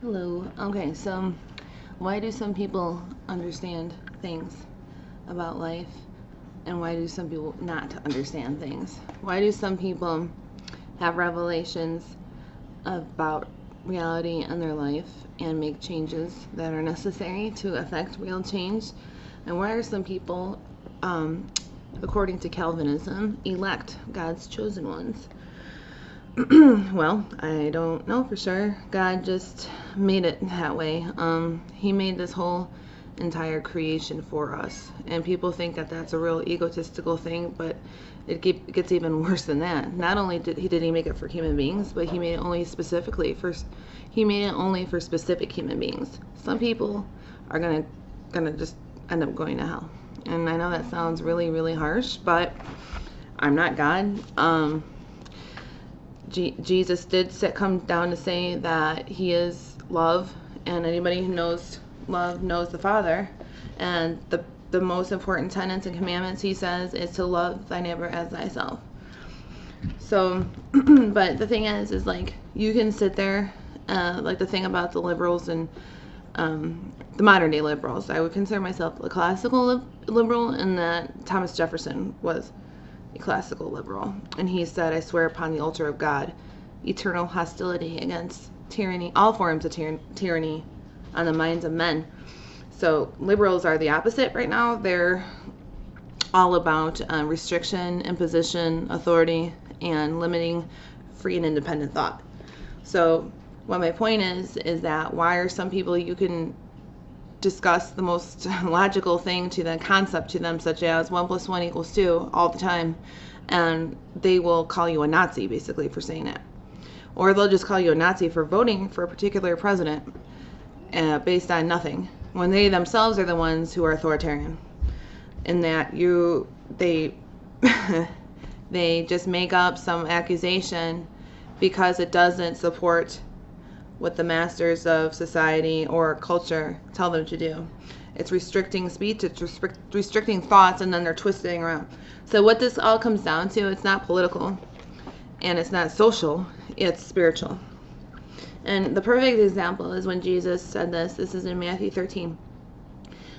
Hello. Okay, so why do some people understand things about life and why do some people not understand things? Why do some people have revelations about reality in their life and make changes that are necessary to affect real change? And why are some people, according to Calvinism, elect God's chosen ones? Well, I don't know for sure. God just made it that way. He made this whole entire creation for us, and people think that that's a real egotistical thing, but gets even worse than that. Not only did he make it for human beings, but he made it only for specific human beings. Some people are gonna just end up going to hell, and I know that sounds really really harsh, but I'm not God. Jesus did come down to say that he is love, and anybody who knows love knows the Father. And the most important tenets and commandments, he says, is to love thy neighbor as thyself. So, but the thing is like, you can sit there, like the thing about the liberals and the modern day liberals. I would consider myself a classical liberal, and that Thomas Jefferson was a classical liberal, and he said, I swear upon the altar of God, eternal hostility against tyranny, all forms of tyranny on the minds of men. So liberals are the opposite right now. They're all about restriction, imposition, authority, and limiting free and independent thought. So what my point is that why are some people, you can discuss the most logical thing to the concept to them, such as 1 + 1 = 2 all the time, and they will call you a Nazi basically for saying it, or they'll just call you a Nazi for voting for a particular president based on nothing, when they themselves are the ones who are authoritarian, in that they they just make up some accusation because it doesn't support what the masters of society or culture tell them to do. It's restricting speech, it's restricting thoughts, and then they're twisting around. So what this all comes down to, it's not political and it's not social, it's spiritual. And the perfect example is when Jesus said this is in Matthew 13.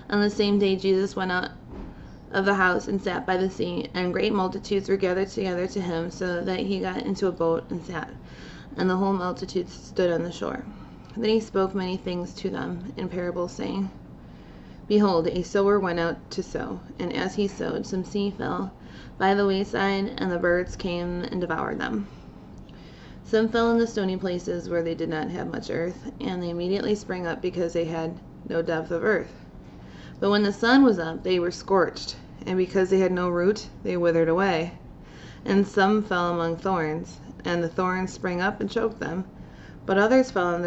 On the same day Jesus went out of the house and sat by the sea, and great multitudes were gathered together to him, so that he got into a boat and sat, and the whole multitude stood on the shore. Then he spoke many things to them in parables, saying, Behold, a sower went out to sow, and as he sowed, some seed fell by the wayside, and the birds came and devoured them. Some fell in the stony places where they did not have much earth, and they immediately sprang up because they had no depth of earth. But when the sun was up, they were scorched, and because they had no root, they withered away. And some fell among thorns, and the thorns sprang up and choked them. But others fell on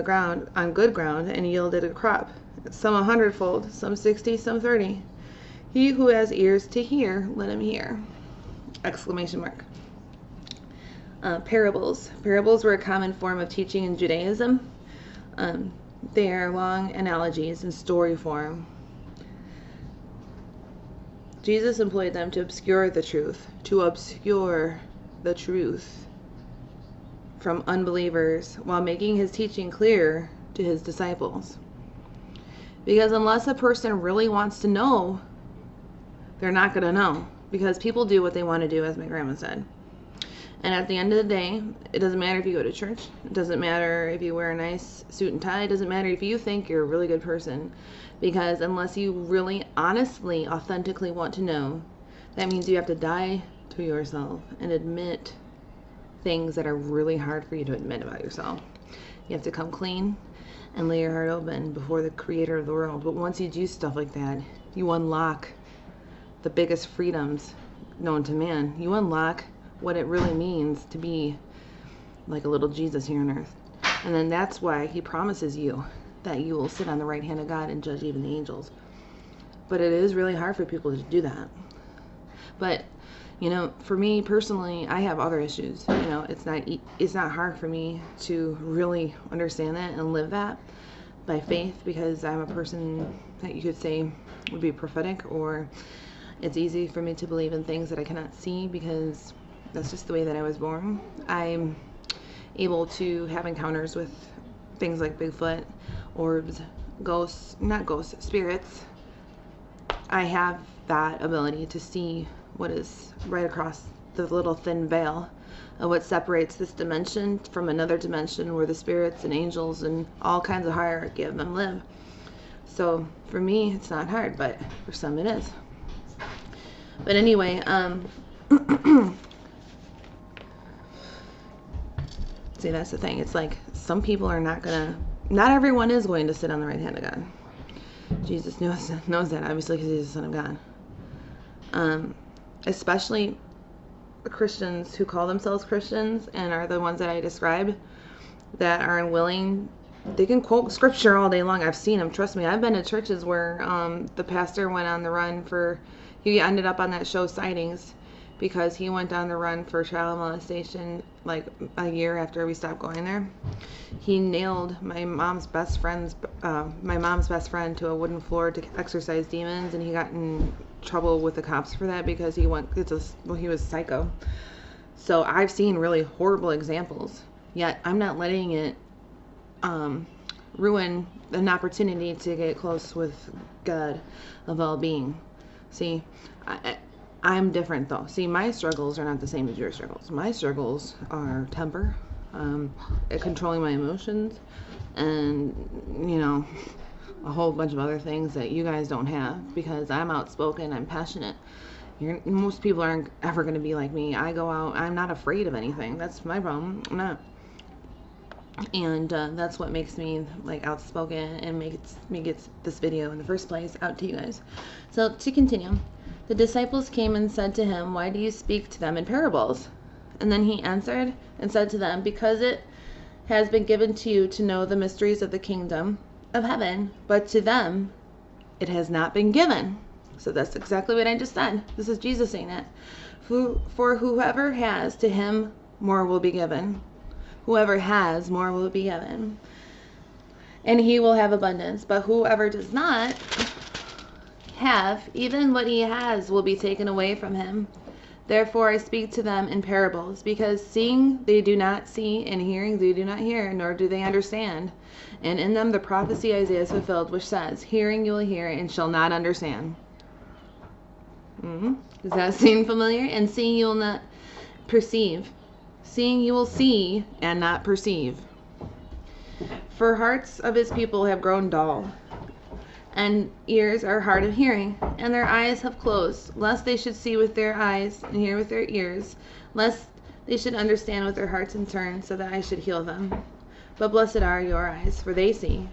good ground, and yielded a crop, some 100-fold, some 60, some 30. He who has ears to hear, let him hear. Exclamation mark. Parables. Parables were a common form of teaching in Judaism. They are long analogies in story form. Jesus employed them to obscure the truth from unbelievers, while making his teaching clear to his disciples. Because unless a person really wants to know, they're not going to know. Because people do what they want to do, as my grandma said. And at the end of the day, it doesn't matter if you go to church. It doesn't matter if you wear a nice suit and tie. It doesn't matter if you think you're a really good person. Because unless you really, honestly, authentically want to know, that means you have to die to yourself and admit things that are really hard for you to admit about yourself. You have to come clean and lay your heart open before the creator of the world. But once you do stuff like that, you unlock the biggest freedoms known to man. You unlock what it really means to be like a little Jesus here on earth. And then that's why he promises you that you will sit on the right hand of God and judge even the angels. But it is really hard for people to do that. But for me personally, I have other issues. It's not hard for me to really understand that and live that by faith, because I'm a person that you could say would be prophetic, or it's easy for me to believe in things that I cannot see because that's just the way that I was born. I'm able to have encounters with things like Bigfoot, orbs, ghosts, not ghosts, spirits, I have that ability to see what is right across the little thin veil of what separates this dimension from another dimension where the spirits and angels and all kinds of hierarchy of them live. So for me, it's not hard, but for some it is. But anyway, see, that's the thing. It's like some people are not everyone is going to sit on the right hand of God. Jesus knows that, obviously, because he's the Son of God. Especially Christians who call themselves Christians and are the ones that I described that are unwilling. They can quote scripture all day long. I've seen them. Trust me. I've been to churches where the pastor went on the run he ended up on that show Sightings because he went on the run for child molestation like a year after we stopped going there. He nailed my mom's best friend to a wooden floor to exorcise demons, and he got in trouble with the cops for that because he was psycho. So I've seen really horrible examples, yet I'm not letting it ruin an opportunity to get close with God of all being. See, I'm different though. See, my struggles are not the same as your struggles. My struggles are temper, controlling my emotions, and a whole bunch of other things that you guys don't have because I'm outspoken, I'm passionate. Most people aren't ever going to be like me. I go out, I'm not afraid of anything. That's my problem. I'm not. And that's what makes me like outspoken and makes me get this video in the first place out to you guys. So to continue, the disciples came and said to him, "Why do you speak to them in parables?" And then he answered and said to them, "Because it has been given to you to know the mysteries of the kingdom of heaven, but to them it has not been given." So that's exactly what I just said. This is Jesus saying it. For whoever has, to him more will be given. Whoever has, more will be given, and he will have abundance. But whoever does not have, even what he has will be taken away from him. Therefore I speak to them in parables, because seeing they do not see, and hearing they do not hear, nor do they understand. And in them the prophecy Isaiah is fulfilled, which says, "Hearing you will hear and shall not understand." Does that seem familiar? And seeing you will not perceive. Seeing you will see and not perceive. For hearts of his people have grown dull, and ears are hard of hearing, and their eyes have closed, lest they should see with their eyes and hear with their ears, lest they should understand with their hearts and turn, so that I should heal them. But blessed are your eyes, for they see,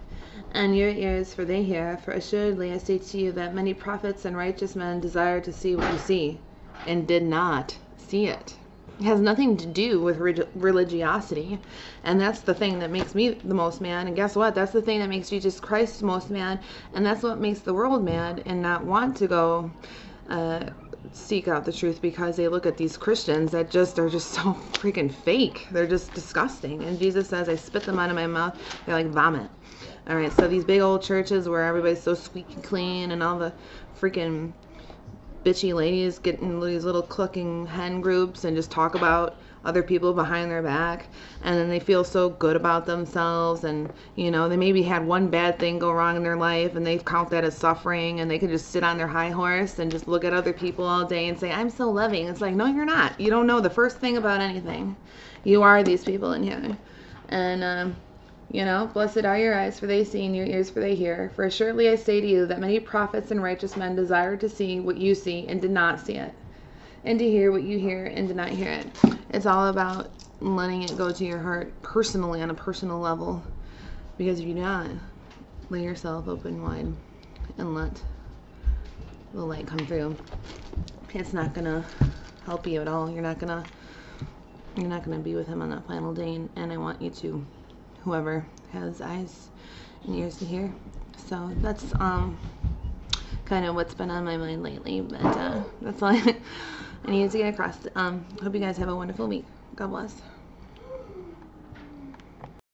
and your ears, for they hear. For assuredly I say to you that many prophets and righteous men desired to see what you see, and did not see it. It has nothing to do with religiosity, and that's the thing that makes me the most mad. And guess what? That's the thing that makes Jesus Christ the most mad, and that's what makes the world mad and not want to go seek out the truth, because they look at these Christians that are just so freaking fake. They're just disgusting. And Jesus says, "I spit them out of my mouth. They're like vomit." All right, so these big old churches where everybody's so squeaky clean and all the freaking bitchy ladies get in these little clucking hen groups and just talk about other people behind their back, and then they feel so good about themselves, and they maybe had one bad thing go wrong in their life and they count that as suffering, and they can just sit on their high horse and just look at other people all day and say, "I'm so loving." It's like, no, you're not. You don't know the first thing about anything. You are these people in here. And blessed are your eyes, for they see, and your ears, for they hear. For assuredly I say to you that many prophets and righteous men desired to see what you see and did not see it, and to hear what you hear and did not hear it. It's all about letting it go to your heart personally, on a personal level, because if you do not, lay yourself open wide and let the light come through. It's not gonna help you at all. You're not gonna be with him on that final day, and I want you to. Whoever has eyes and ears to hear. So that's kind of what's been on my mind lately, but that's all I needed to get across. Hope you guys have a wonderful week. God bless.